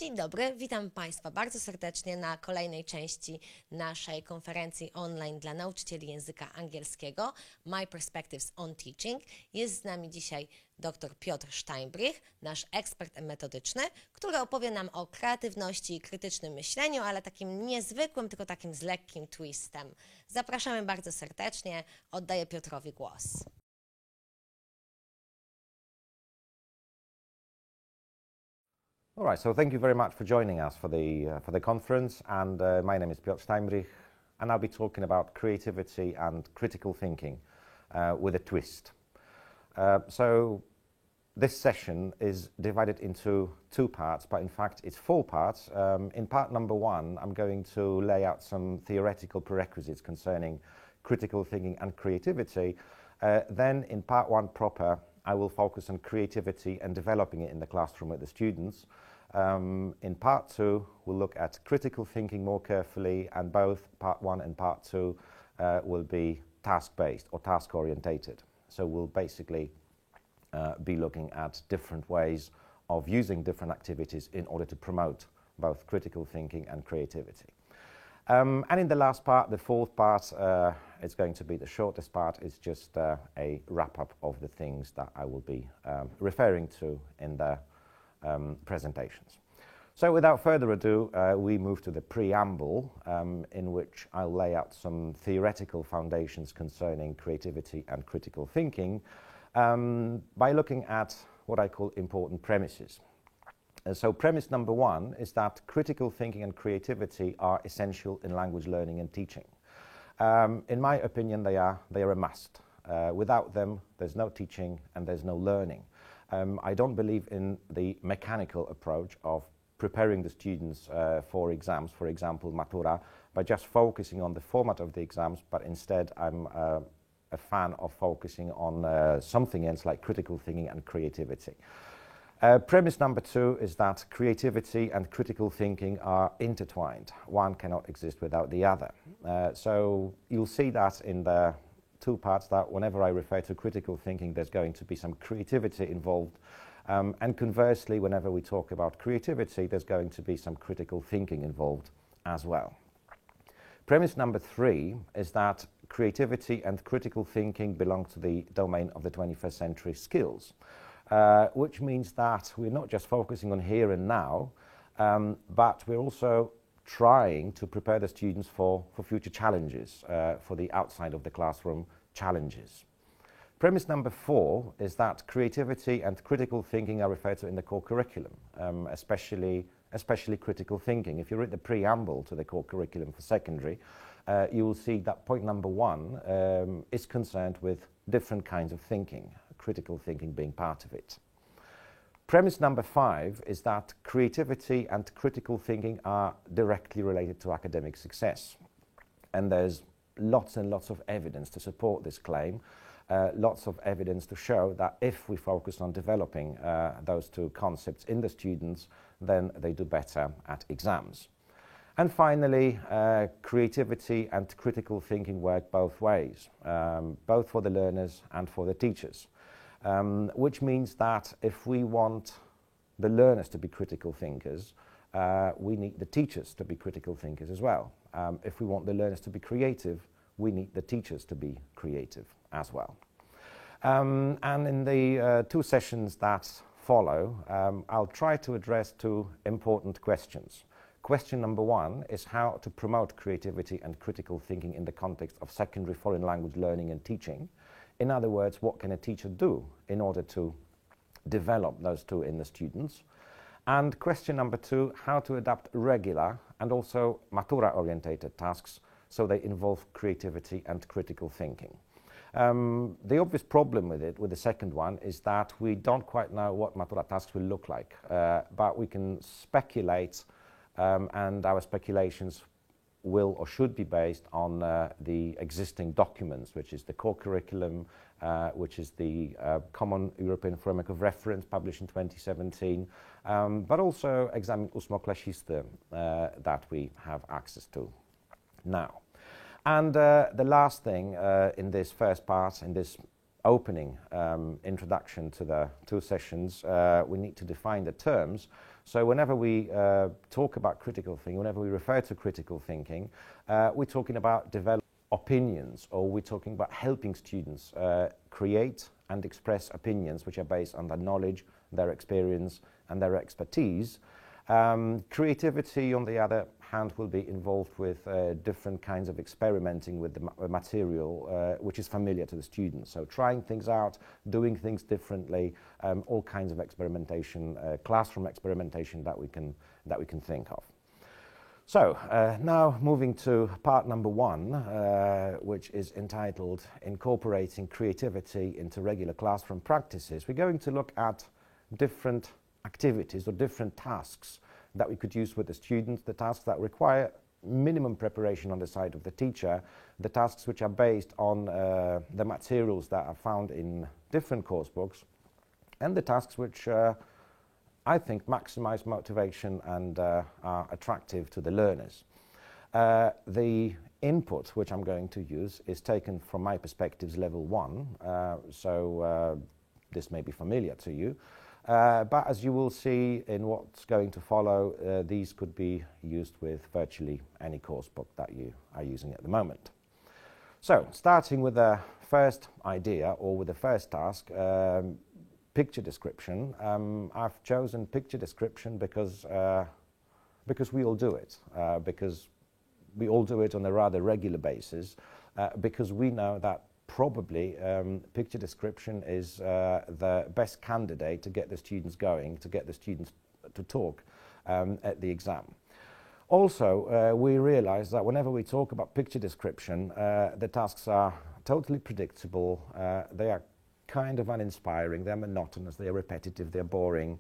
Dzień dobry, witam Państwa bardzo serdecznie na kolejnej części naszej konferencji online dla nauczycieli języka angielskiego My Perspectives on Teaching. Jest z nami dzisiaj dr Piotr Steinbrich, nasz ekspert metodyczny, który opowie nam o kreatywności i krytycznym myśleniu, ale takim niezwykłym, tylko takim z lekkim twistem. Zapraszamy bardzo serdecznie, oddaję Piotrowi głos. All right, so thank you very much for joining us for the conference, and my name is Piotr Steinbrich, and I'll be talking about creativity and critical thinking with a twist. So this session is divided into two parts, but in fact it's four parts. In part number one, I'm going to lay out some theoretical prerequisites concerning critical thinking and creativity. Then in part one proper, I will focus on creativity and developing it in the classroom with the students. In part two, we'll look at critical thinking more carefully, and both part one and part two will be task-based or task-orientated. So we'll basically be looking at different ways of using different activities in order to promote both critical thinking and creativity. And in the last part, the fourth part, it's going to be the shortest part. It's just a wrap-up of the things that I will be referring to in the presentations. So without further ado, we move to the preamble, in which I'll lay out some theoretical foundations concerning creativity and critical thinking by looking at what I call important premises. So premise number one is that critical thinking and creativity are essential in language learning and teaching. In my opinion, they are a must. Without them, there's no teaching and there's no learning. I don't believe in the mechanical approach of preparing the students for exams, for example, Matura, by just focusing on the format of the exams, but instead I'm a fan of focusing on something else like critical thinking and creativity. Premise number two is that creativity and critical thinking are intertwined. One cannot exist without the other. So you'll see that in the two parts, that whenever I refer to critical thinking, there's going to be some creativity involved. And conversely, whenever we talk about creativity, there's going to be some critical thinking involved as well. Premise number three is that creativity and critical thinking belong to the domain of the 21st century skills. Which means that we're not just focusing on here and now, but we're also trying to prepare the students for future challenges, for the outside of the classroom challenges. Premise number four is that creativity and critical thinking are referred to in the core curriculum, especially critical thinking. If you read the preamble to the core curriculum for secondary, you will see that point number one is concerned with different kinds of thinking, critical thinking being part of it. Premise number five is that creativity and critical thinking are directly related to academic success. And there's lots and lots of evidence to support this claim, lots of evidence to show that if we focus on developing those two concepts in the students, then they do better at exams. And finally, creativity and critical thinking work both ways, both for the learners and for the teachers. Which means that if we want the learners to be critical thinkers, we need the teachers to be critical thinkers as well. If we want the learners to be creative, we need the teachers to be creative as well. And in the two sessions that follow, I'll try to address two important questions. Question number one is how to promote creativity and critical thinking in the context of secondary foreign language learning and teaching. In other words, what can a teacher do in order to develop those two in the students? And question number two, how to adapt regular and also Matura-orientated tasks so they involve creativity and critical thinking. The obvious problem with the second one is that we don't quite know what Matura tasks will look like, but we can speculate, and our speculations will or should be based on the existing documents, which is the core curriculum, which is the Common European Framework of Reference published in 2017, but also Egzamin ósmoklasisty that we have access to now. And the last thing in this first part, in this opening introduction to the two sessions, we need to define the terms. So whenever we talk about critical thinking, whenever we refer to critical thinking, we're talking about developing opinions, or we're talking about helping students create and express opinions which are based on their knowledge, their experience, and their expertise. Creativity, on the other hand, will be involved with different kinds of experimenting with the material which is familiar to the students. So trying things out, doing things differently, all kinds of experimentation, classroom experimentation that we can think of. So now moving to part number 1, which is entitled Incorporating Creativity into Regular Classroom Practices. We're going to look at different activities or different tasks that we could use with the students, the tasks that require minimum preparation on the side of the teacher, the tasks which are based on the materials that are found in different course books, and the tasks which I think maximize motivation and are attractive to the learners. The input which I'm going to use is taken from my perspectives level 1, so this may be familiar to you. But as you will see in what's going to follow, these could be used with virtually any course book that you are using at the moment. So, starting with the first idea, or with the first task, picture description. I've chosen picture description because we all do it, because we all do it on a rather regular basis, because we know that probably picture description is the best candidate to get the students going, to get the students to talk at the exam. Also, we realize that whenever we talk about picture description, the tasks are totally predictable, they are kind of uninspiring, they're monotonous, they're repetitive, they're boring,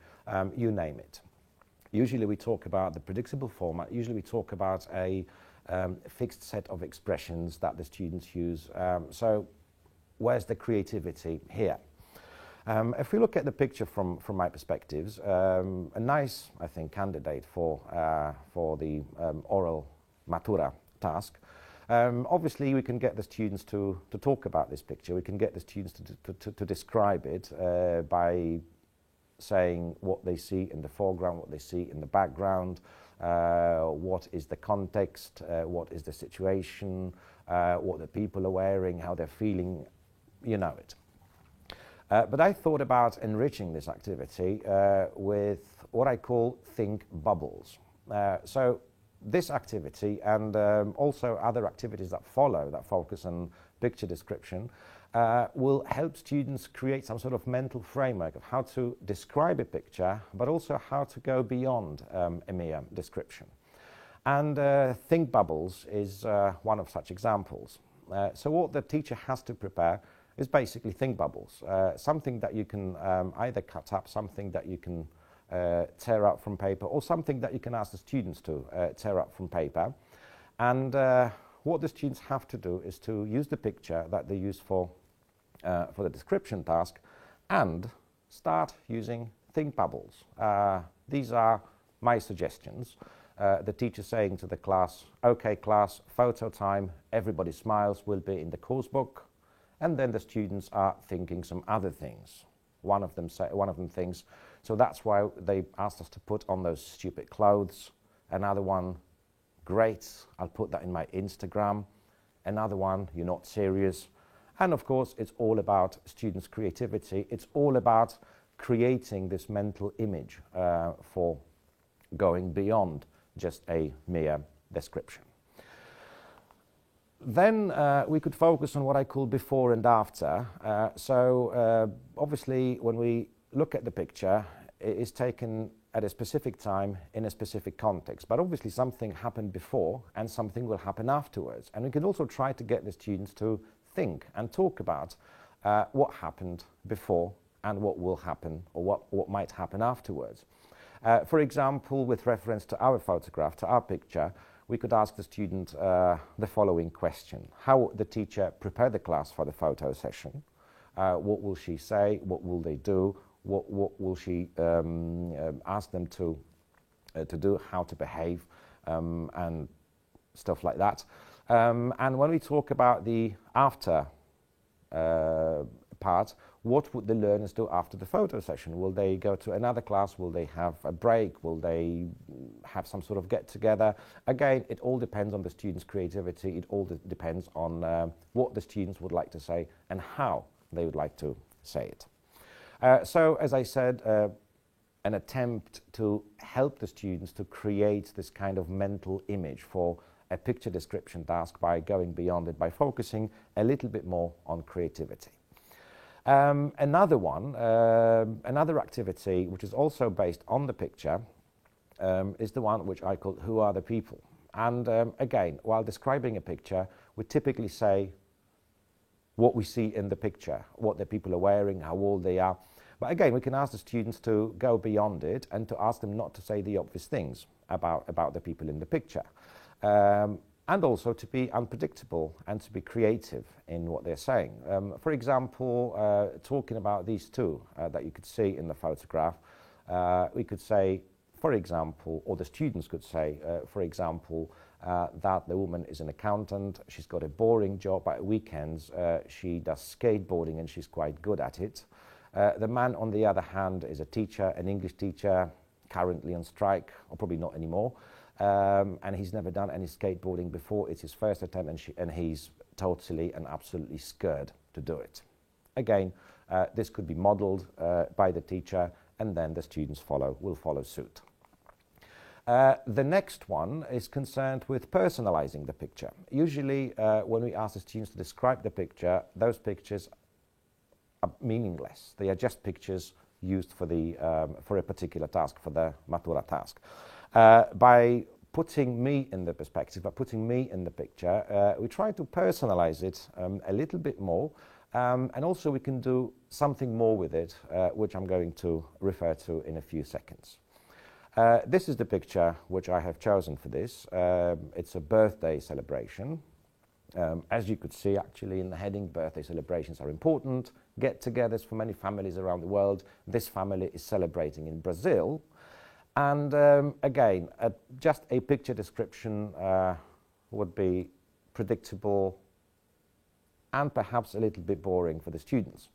you name it. Usually we talk about the predictable format, usually we talk about a fixed set of expressions that the students use. So where's the creativity here? If we look at the picture from my perspectives, a nice, I think, candidate for the oral matura task. Obviously, we can get the students to talk about this picture. We can get the students to describe it by saying what they see in the foreground, what they see in the background, what is the context, what is the situation, what the people are wearing, how they're feeling, you know it. But I thought about enriching this activity with what I call think bubbles. So this activity and also other activities that follow, that focus on picture description, will help students create some sort of mental framework of how to describe a picture, but also how to go beyond a mere description. And think bubbles is one of such examples. So what the teacher has to prepare is basically think bubbles, something that you can either cut up, something that you can tear up from paper, or something that you can ask the students to tear up from paper. And what the students have to do is to use the picture that they use for the description task and start using think bubbles. These are my suggestions. The teacher saying to the class, okay class, photo time, everybody smiles, will be in the course book. And then the students are thinking some other things. One of them thinks, so that's why they asked us to put on those stupid clothes. Another one, great, I'll put that in my Instagram. Another one, you're not serious. And of course, it's all about students' creativity. It's all about creating this mental image for going beyond just a mere description. Then we could focus on what I call before and after. Obviously, when we look at the picture, it is taken at a specific time in a specific context. But obviously something happened before and something will happen afterwards. And we can also try to get the students to think and talk about what happened before and what will happen, or what might happen afterwards. For example, with reference to our photograph, to our picture, we could ask the student the following question. How would the teacher prepare the class for the photo session? What will she say? What will they do? What will she ask them to do? How to behave? And stuff like that. And when we talk about the after part, what would the learners do after the photo session? Will they go to another class? Will they have a break? Will they have some sort of get-together? Again, it all depends on the students' creativity. It all depends on what the students would like to say and how they would like to say it. So, as I said, an attempt to help the students to create this kind of mental image for a picture description task by going beyond it, by focusing a little bit more on creativity. Another activity which is also based on the picture is the one which I call Who Are the People? And again, while describing a picture, we typically say what we see in the picture, what the people are wearing, how old they are. But again, we can ask the students to go beyond it and to ask them not to say the obvious things about the people in the picture. And also to be unpredictable and to be creative in what they're saying. For example, talking about these two that you could see in the photograph, we could say, for example, or the students could say, for example, that the woman is an accountant, she's got a boring job at weekends, she does skateboarding and she's quite good at it. The man, on the other hand, is a teacher, an English teacher, currently on strike, or probably not anymore. And he's never done any skateboarding before. It's his first attempt, and he's totally and absolutely scared to do it. Again, this could be modeled by the teacher, and then the students will follow suit. The next one is concerned with personalizing the picture. Usually, when we ask the students to describe the picture, those pictures are meaningless. They are just pictures used for a particular task, for the Matura task. By putting me in the perspective, by putting me in the picture, we try to personalize it a little bit more, and also we can do something more with it, which I'm going to refer to in a few seconds. This is the picture which I have chosen for this. It's a birthday celebration. As you could see, actually, in the heading, birthday celebrations are important, get-togethers for many families around the world. This family is celebrating in Brazil. And again, just a picture description would be predictable and perhaps a little bit boring for the students.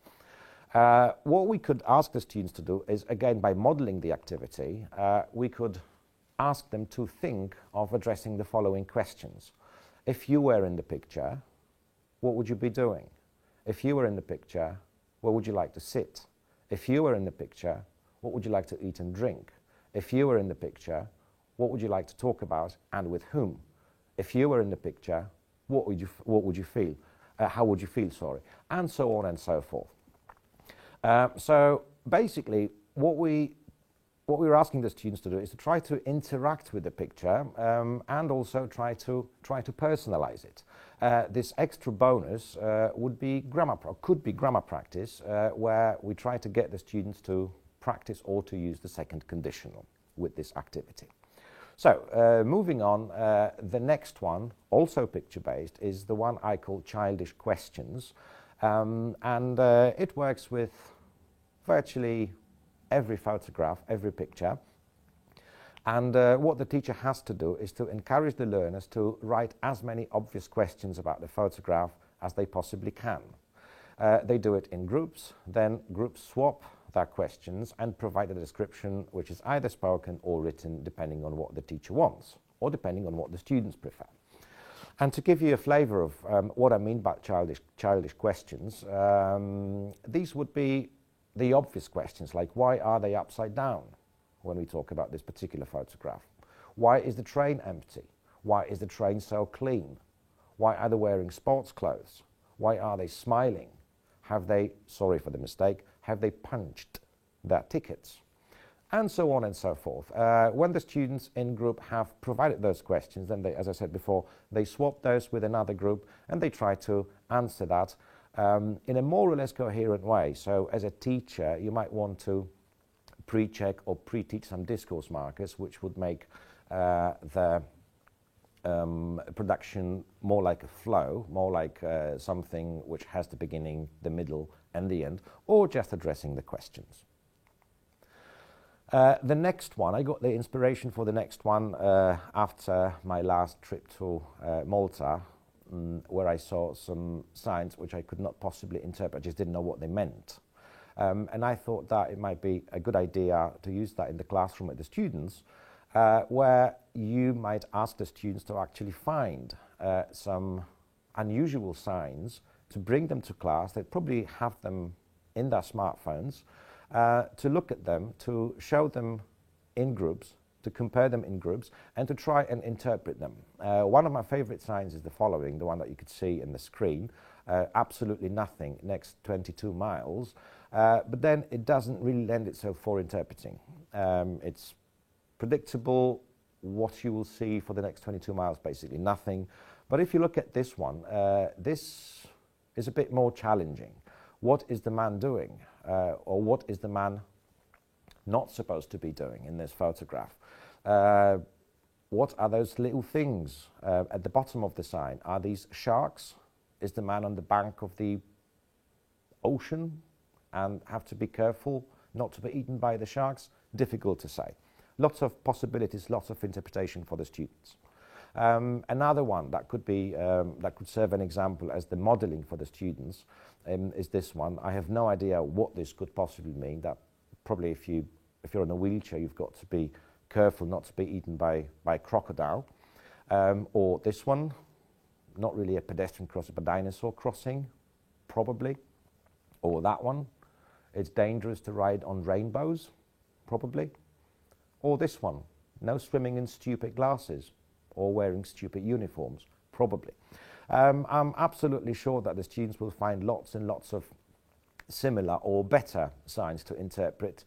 What we could ask the students to do is, again, by modeling the activity, we could ask them to think of addressing the following questions. If you were in the picture, what would you be doing? If you were in the picture, where would you like to sit? If you were in the picture, what would you like to eat and drink? If you were in the picture, what would you like to talk about and with whom? If you were in the picture, what would you feel? How would you feel, sorry? And so on and so forth. So basically, what we were asking the students to do is to try to interact with the picture and also try to personalize it. This extra bonus would be could be grammar practice, where we try to get the students to practice or to use the second conditional with this activity. So, moving on, the next one, also picture-based, is the one I call childish questions. And it works with virtually every photograph, every picture. And what the teacher has to do is to encourage the learners to write as many obvious questions about the photograph as they possibly can. They do it in groups, then groups swap their questions and provide a description which is either spoken or written, depending on what the teacher wants or depending on what the students prefer. And to give you a flavor of what I mean by childish questions, these would be the obvious questions, like why are they upside down when we talk about this particular photograph? Why is the train empty? Why is the train so clean? Why are they wearing sports clothes? Why are they smiling? Have they, sorry for the mistake, have they punched their tickets? And so on and so forth. When the students in group have provided those questions, then they, as I said before, they swap those with another group and they try to answer that in a more or less coherent way. So as a teacher, you might want to pre-check or pre-teach some discourse markers, which would make the production more like a flow, more like something which has the beginning, the middle, and the end, or just addressing the questions. The next one, I got the inspiration for the next one after my last trip to Malta, where I saw some signs which I could not possibly interpret, I just didn't know what they meant. And I thought that it might be a good idea to use that in the classroom with the students, where you might ask the students to actually find some unusual signs, to bring them to class. They'd probably have them in their smartphones, to look at them, to show them in groups, to compare them in groups, and to try and interpret them. One of my favorite signs is the following, the one that you could see in the screen: absolutely nothing next 22 miles, but then it doesn't really lend itself for interpreting. It's predictable what you will see for the next 22 miles, basically nothing. But if you look at this one, this is a bit more challenging. What is the man doing? Or what is the man not supposed to be doing in this photograph? What are those little things at the bottom of the sign? Are these sharks? Is the man on the bank of the ocean and have to be careful not to be eaten by the sharks? Difficult to say. Lots of possibilities, lots of interpretation for the students. Another one that could be that could serve an example as the modeling for the students is this one. I have no idea what this could possibly mean. That probably if you're in a wheelchair, you've got to be careful not to be eaten by crocodile. Or this one, not really a pedestrian crossing, but dinosaur crossing, probably. Or that one, it's dangerous to ride on rainbows, probably. Or this one, no swimming in stupid glasses or wearing stupid uniforms, probably. I'm absolutely sure that the students will find lots and lots of similar or better signs to interpret,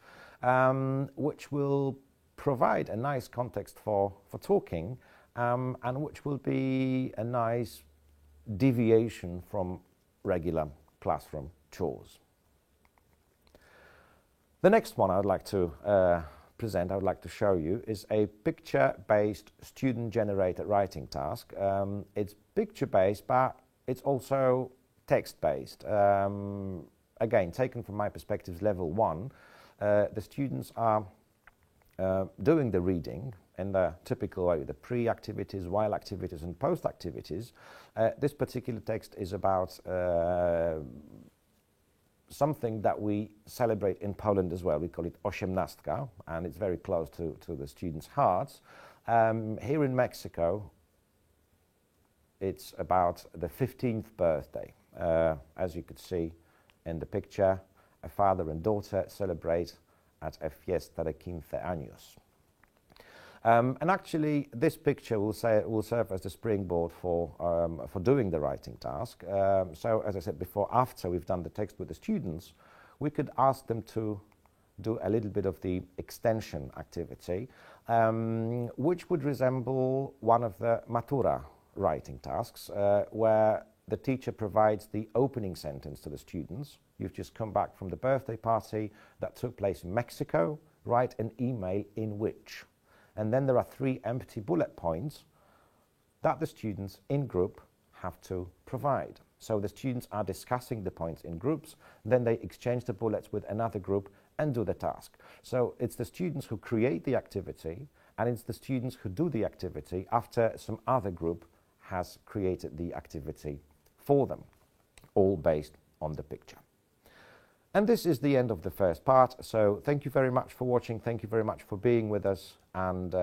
which will provide a nice context for talking, and which will be a nice deviation from regular classroom chores. The next one I would like to present, I would like to show you, is a picture-based student-generated writing task. It's picture-based, but it's also text-based. Again, taken from my perspectives, level 1, the students are doing the reading in the typical way, the pre-activities, while activities, and post-activities. This particular text is about something that we celebrate in Poland as well. We call it osiemnastka, and it's very close to the students' hearts. Here in Mexico, it's about the 15th birthday. As you could see in the picture, a father and daughter celebrate at a fiesta de 15 años. And actually, this picture will serve as the springboard for doing the writing task. So, as I said before, after we've done the text with the students, we could ask them to do a little bit of the extension activity, which would resemble one of the Matura writing tasks, where the teacher provides the opening sentence to the students. You've just come back from the birthday party that took place in Mexico. Write an email in which. And then there are 3 empty bullet points that the students in group have to provide. So the students are discussing the points in groups, then they exchange the bullets with another group and do the task. So it's the students who create the activity, and it's the students who do the activity after some other group has created the activity for them, all based on the picture. And this is the end of the first part, so thank you very much for watching, thank you very much for being with us, and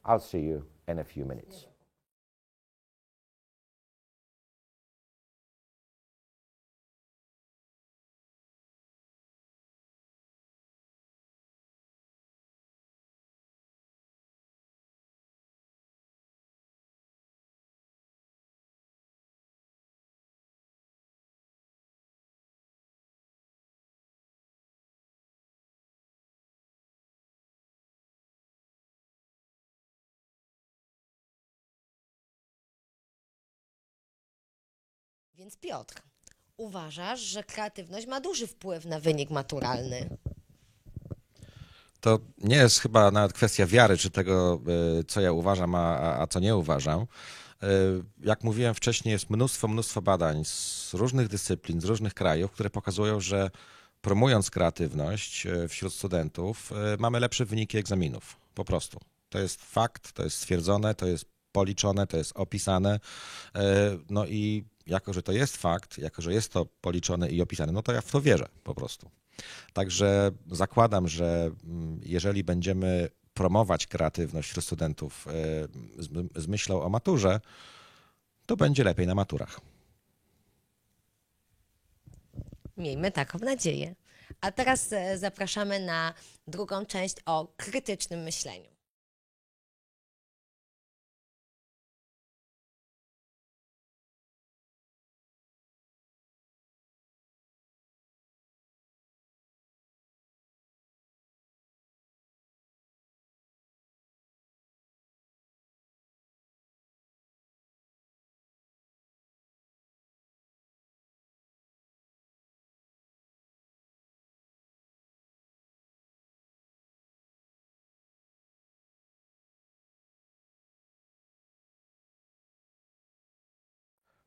I'll see you in a few minutes. Więc Piotr, uważasz, że kreatywność ma duży wpływ na wynik maturalny? To nie jest chyba nawet kwestia wiary, czy tego, co ja uważam, a co nie uważam. Jak mówiłem wcześniej, jest mnóstwo badań z różnych dyscyplin, z różnych krajów, które pokazują, że promując kreatywność wśród studentów, mamy lepsze wyniki egzaminów. Po prostu. To jest fakt, to jest stwierdzone, to jest policzone, to jest opisane. No i jako, że to jest fakt, jako, że jest to policzone i opisane, no to ja w to wierzę po prostu. Także zakładam, że jeżeli będziemy promować kreatywność wśród studentów z myślą o maturze, to będzie lepiej na maturach. Miejmy taką nadzieję. A teraz zapraszamy na drugą część o krytycznym myśleniu.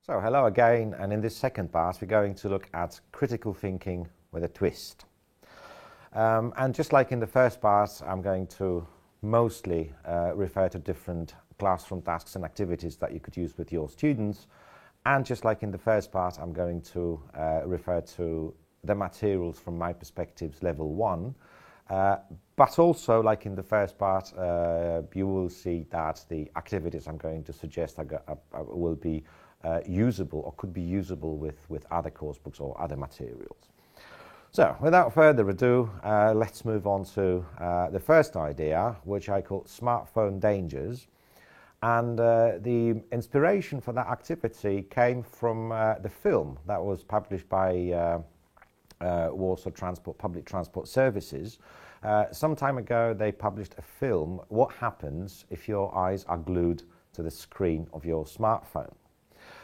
So hello again, and in this second part we're going to look at critical thinking with a twist. And just like in the first part, I'm going to mostly refer to different classroom tasks and activities that you could use with your students. And just like in the first part, I'm going to refer to the materials from my perspectives level 1. But also, like in the first part, you will see that the activities I'm going to suggest will be usable or could be usable with other course books or other materials. So, without further ado, let's move on to the first idea, which I call smartphone dangers. And the inspiration for that activity came from the film that was published by Warsaw Public Transport Services. Some time ago, they published a film, What Happens If Your Eyes Are Glued to the Screen of Your Smartphone.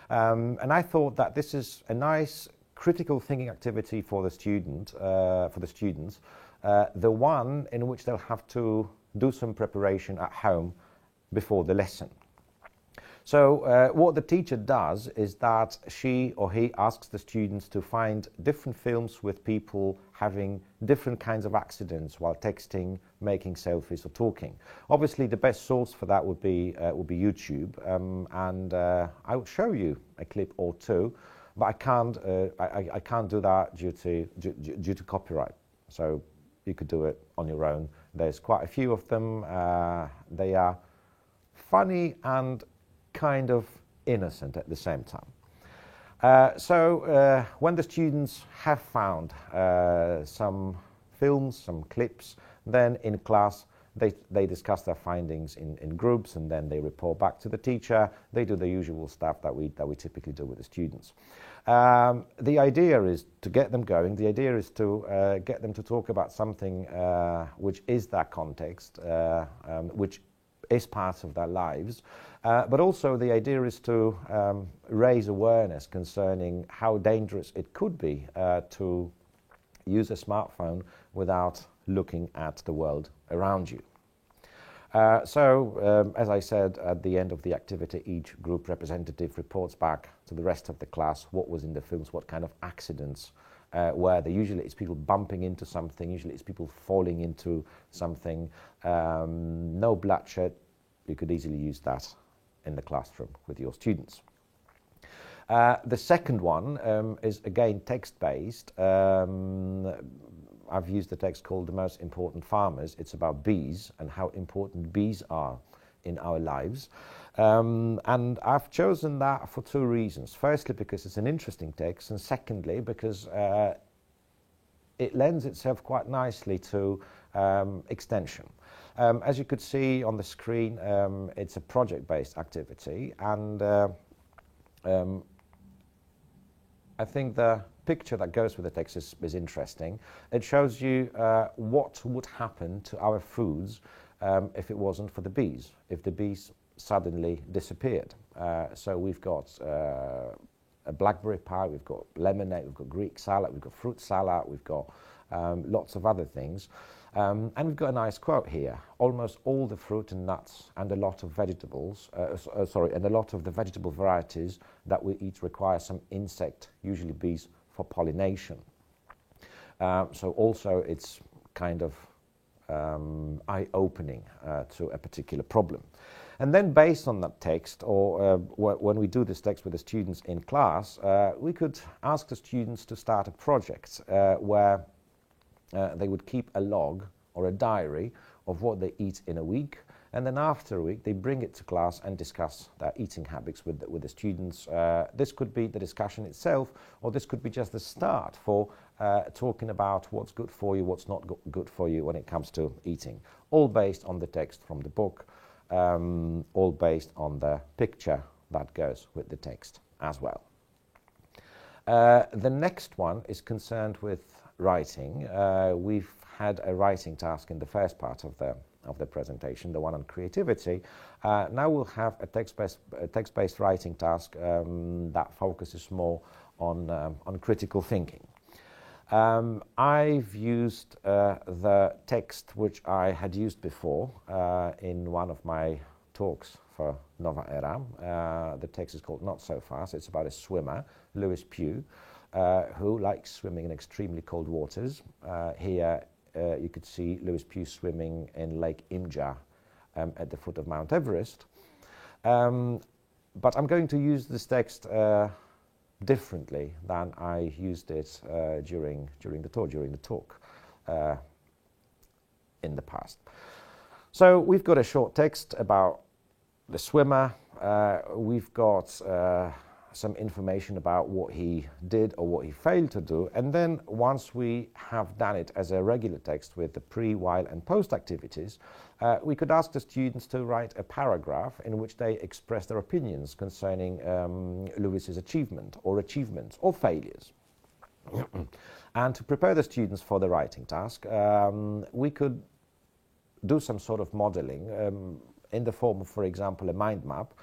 And I thought that this is a nice critical thinking activity for the students, the one in which they'll have to do some preparation at home before the lesson. So what the teacher does is that she or he asks the students to find different films with people having different kinds of accidents while texting, making selfies or talking. Obviously the best source for that would be YouTube, and I will show you a clip or two, but I can't do that due to copyright. So you could do it on your own. There's quite a few of them. They are funny and kind of innocent at the same time. So when the students have found some films, some clips, then in class they discuss their findings in groups, and then they report back to the teacher. They do the usual stuff that we typically do with the students. The idea is to get them going. The idea is to get them to talk about something which is their context, which is part of their lives, but also the idea is to raise awareness concerning how dangerous it could be to use a smartphone without looking at the world around you. So, as I said, at the end of the activity, each group representative reports back to the rest of the class what was in the films, what kind of accidents were there. Usually it's people bumping into something, usually it's people falling into something. No bloodshed. You could easily use that in the classroom with your students. The second one is again text-based. I've used the text called The Most Important Farmers. It's about bees and how important bees are in our lives. And I've chosen that for two reasons. Firstly, because it's an interesting text, and secondly, because it lends itself quite nicely to extension. As you could see on the screen, it's a project-based activity, and I think the picture that goes with the text is interesting. It shows you what would happen to our foods if it wasn't for the bees, if the bees suddenly disappeared. So we've got a blackberry pie, we've got lemonade, we've got Greek salad, we've got fruit salad, we've got lots of other things. And we've got a nice quote here. Almost all the fruit and nuts and a lot of vegetables, and a lot of the vegetable varieties that we eat require some insect, usually bees, for pollination. So also it's kind of eye-opening to a particular problem. And then based on that text, or when we do this text with the students in class, we could ask the students to start a project where they would keep a log or a diary of what they eat in a week, and then after a week they bring it to class and discuss their eating habits with the students. This could be the discussion itself, or this could be just the start for talking about what's good for you, what's not good for you when it comes to eating. All based on the text from the book, all based on the picture that goes with the text as well. The next one is concerned with writing. We've had a writing task in the first part of the presentation, the one on creativity. Now we'll have a text-based writing task that focuses more on critical thinking. I've used the text which I had used before in one of my talks for Nova Era. The text is called Not So Fast. It's about a swimmer, Lewis Pugh, who likes swimming in extremely cold waters. Here you could see Lewis Pugh swimming in Lake Imja at the foot of Mount Everest. But I'm going to use this text differently than I used it during the talk in the past. So we've got a short text about the swimmer. We've got some information about what he did or what he failed to do, and then once we have done it as a regular text with the pre, while and post activities, we could ask the students to write a paragraph in which they express their opinions concerning Lewis's achievements or failures. And to prepare the students for the writing task, we could do some sort of modeling in the form of, for example, a mind map,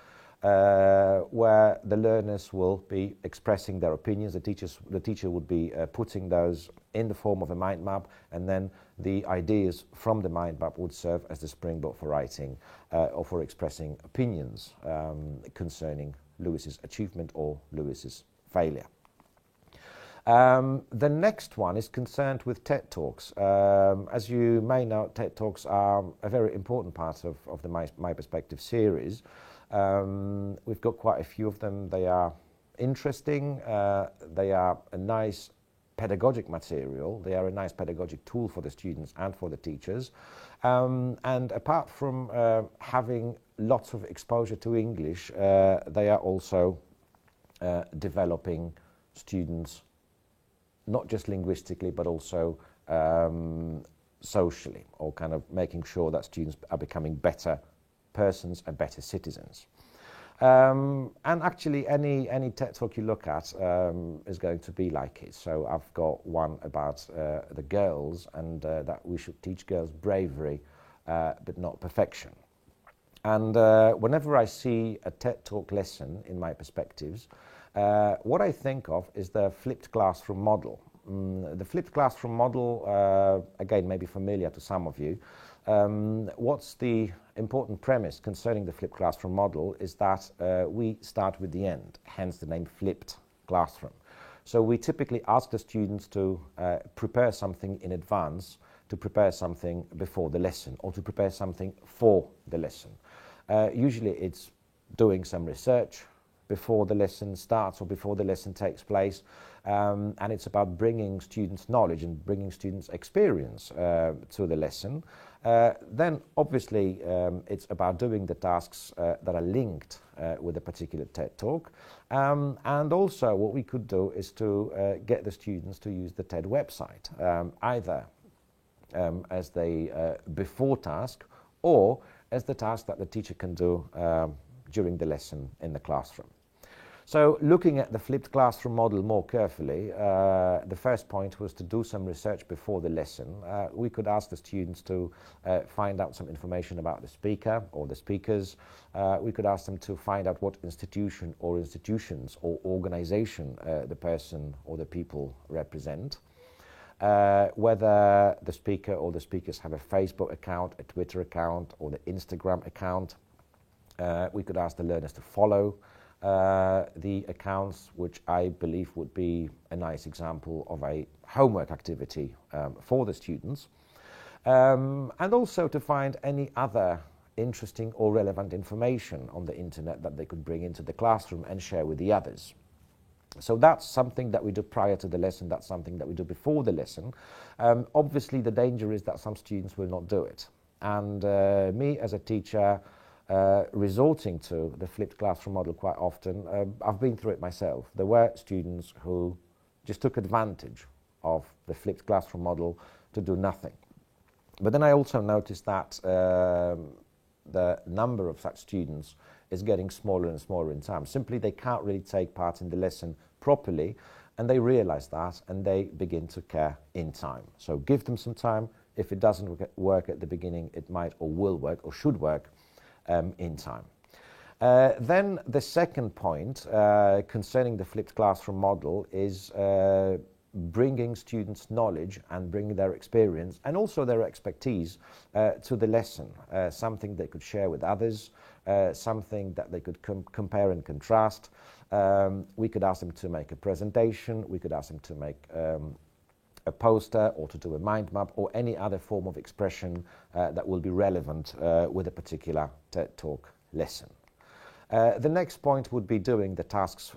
where the learners will be expressing their opinions. The teacher would be putting those in the form of a mind map, and then the ideas from the mind map would serve as the springboard for writing or for expressing opinions concerning Lewis's achievement or Lewis's failure. The next one is concerned with TED Talks. As you may know, TED Talks are a very important part of the My Perspective series. We've got quite a few of them. They are interesting, they are a nice pedagogic material, they are a nice pedagogic tool for the students and for the teachers. And apart from having lots of exposure to English, they are also developing students not just linguistically but also socially, or kind of making sure that students are becoming better persons and better citizens. And actually any TED Talk you look at is going to be like it. So I've got one about the girls, and that we should teach girls bravery but not perfection. And whenever I see a TED Talk lesson in My Perspectives, what I think of is the flipped classroom model. The flipped classroom model, again, may be familiar to some of you. What's the important premise concerning the flipped classroom model is that we start with the end, hence the name flipped classroom. So we typically ask the students to prepare something in advance, to prepare something before the lesson, or to prepare something for the lesson. Usually it's doing some research before the lesson starts or before the lesson takes place, and it's about bringing students knowledge and bringing students experience to the lesson. Then obviously it's about doing the tasks that are linked with a particular TED Talk, and also what we could do is to get the students to use the TED website, either as the before task or as the task that the teacher can do during the lesson in the classroom. So looking at the flipped classroom model more carefully, the first point was to do some research before the lesson. We could ask the students to find out some information about the speaker or the speakers. We could ask them to find out what institution or institutions or organization the person or the people represent. Whether the speaker or the speakers have a Facebook account, a Twitter account, or the Instagram account. We could ask the learners to follow the accounts, which I believe would be a nice example of a homework activity for the students, and also to find any other interesting or relevant information on the internet that they could bring into the classroom and share with the others. So that's something that we do prior to the lesson, that's something that we do before the lesson. Obviously, the danger is that some students will not do it. And me as a teacher, resorting to the flipped classroom model quite often, I've been through it myself. There were students who just took advantage of the flipped classroom model to do nothing. But then I also noticed that the number of such students is getting smaller and smaller in time. Simply, they can't really take part in the lesson properly, and they realize that, and they begin to care in time. So give them some time. If it doesn't work at the beginning, it might or will work or should work in time. Then the second point concerning the flipped classroom model is bringing students' knowledge and bringing their experience and also their expertise to the lesson, something they could share with others, something that they could compare and contrast. We could ask them to make a presentation, we could ask them to make a poster or to do a mind map or any other form of expression that will be relevant with a particular TED Talk lesson. The next point would be doing the tasks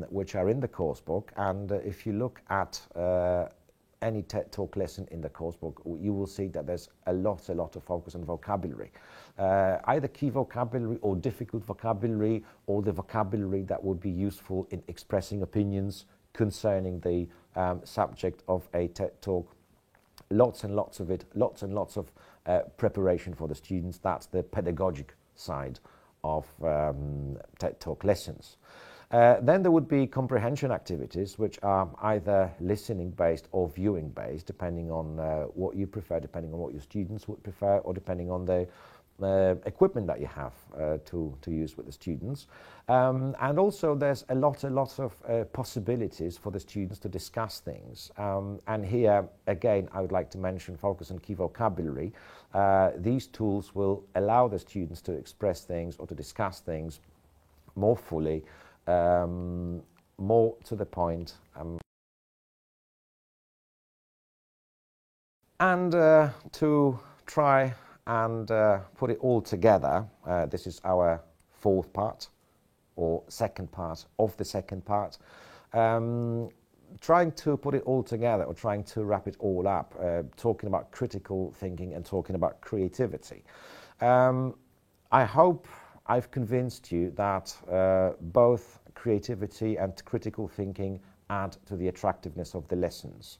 which are in the course book, and if you look at any TED Talk lesson in the course book, you will see that there's a lot of focus on vocabulary. Either key vocabulary or difficult vocabulary, or the vocabulary that would be useful in expressing opinions concerning the subject of a TED Talk. Lots and lots of it, lots and lots of preparation for the students. That's the pedagogic side of TED Talk lessons. Then there would be comprehension activities, which are either listening based or viewing based, depending on what you prefer, depending on what your students would prefer, or depending on the equipment that you have to use with the students. And also there's a lot of possibilities for the students to discuss things. And here, again, I would like to mention focus on key vocabulary. These tools will allow the students to express things or to discuss things more fully, more to the point. And to try and put it all together, this is our fourth part, or second part of the second part. Trying to put it all together, or trying to wrap it all up, talking about critical thinking and talking about creativity. I hope I've convinced you that both creativity and critical thinking add to the attractiveness of the lessons.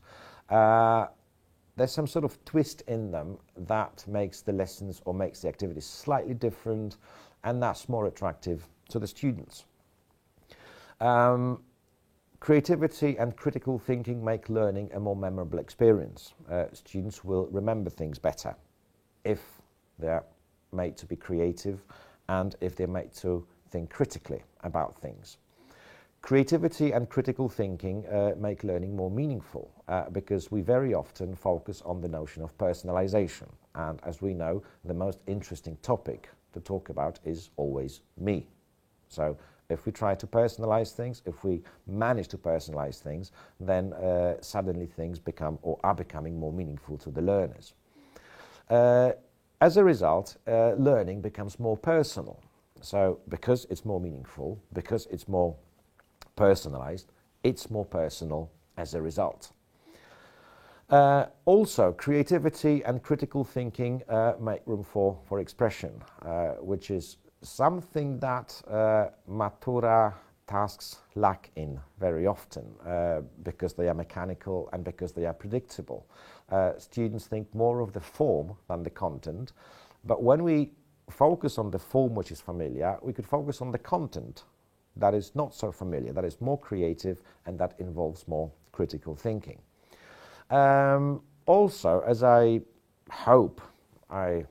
There's some sort of twist in them that makes the lessons or makes the activities slightly different, and that's more attractive to the students. Creativity and critical thinking make learning a more memorable experience. Students will remember things better if they're made to be creative and if they're made to think critically about things. Creativity and critical thinking make learning more meaningful because we very often focus on the notion of personalization. And as we know, the most interesting topic to talk about is always me. So if we try to personalize things, if we manage to personalize things, then suddenly things become or are becoming more meaningful to the learners. As a result, learning becomes more personal. So because it's more meaningful, because it's more personalized, it's more personal as a result. Also, creativity and critical thinking make room for expression, which is something that Matura tasks lack in very often because they are mechanical and because they are predictable. Students think more of the form than the content, but when we focus on the form which is familiar, we could focus on the content that is not so familiar, that is more creative and that involves more critical thinking. Also, as I hope I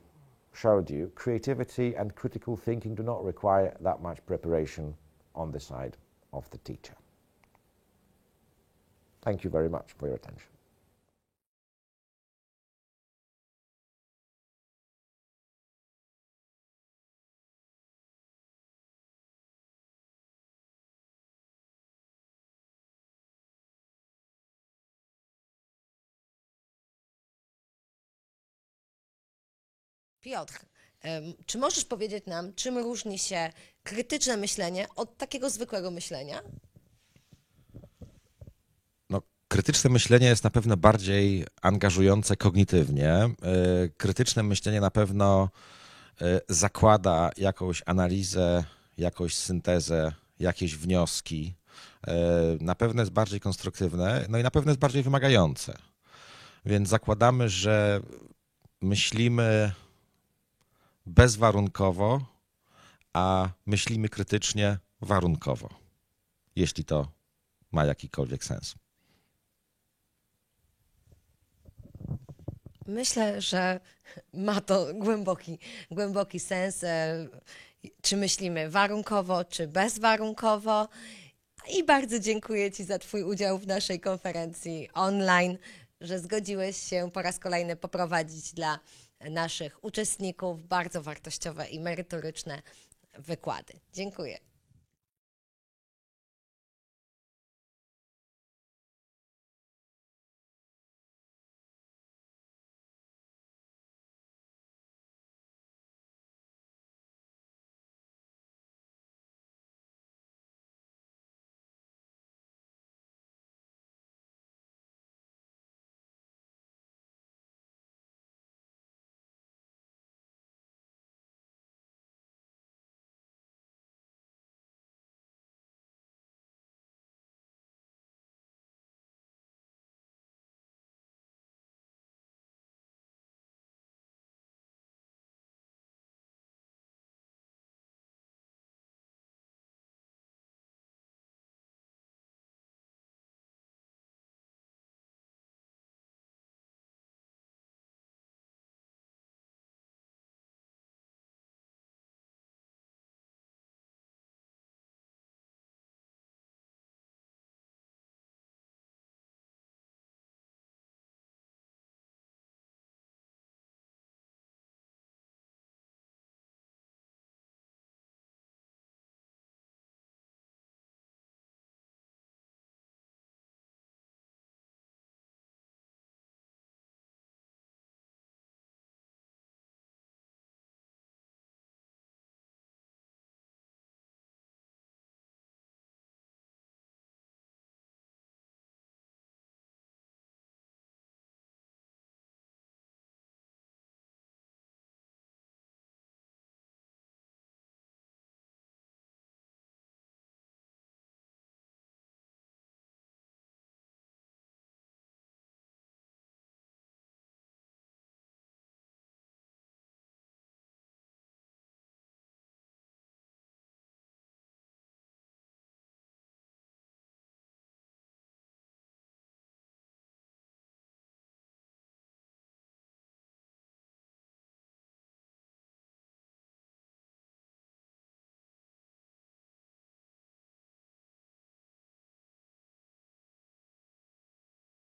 showed you, creativity and critical thinking do not require that much preparation on the side of the teacher. Thank you very much for your attention. Piotr, czy możesz powiedzieć nam, czym różni się krytyczne myślenie od takiego zwykłego myślenia? Krytyczne myślenie jest na pewno bardziej angażujące kognitywnie. Krytyczne myślenie na pewno zakłada jakąś analizę, jakąś syntezę, jakieś wnioski. Na pewno jest bardziej konstruktywne, no i na pewno jest bardziej wymagające. Więc zakładamy, że myślimy bezwarunkowo, a myślimy krytycznie warunkowo, jeśli to ma jakikolwiek sens. Myślę, że ma to głęboki sens, czy myślimy warunkowo, czy bezwarunkowo. I bardzo dziękuję Ci za Twój udział w naszej konferencji online, że zgodziłeś się po raz kolejny poprowadzić dla naszych uczestników bardzo wartościowe i merytoryczne wykłady. Dziękuję.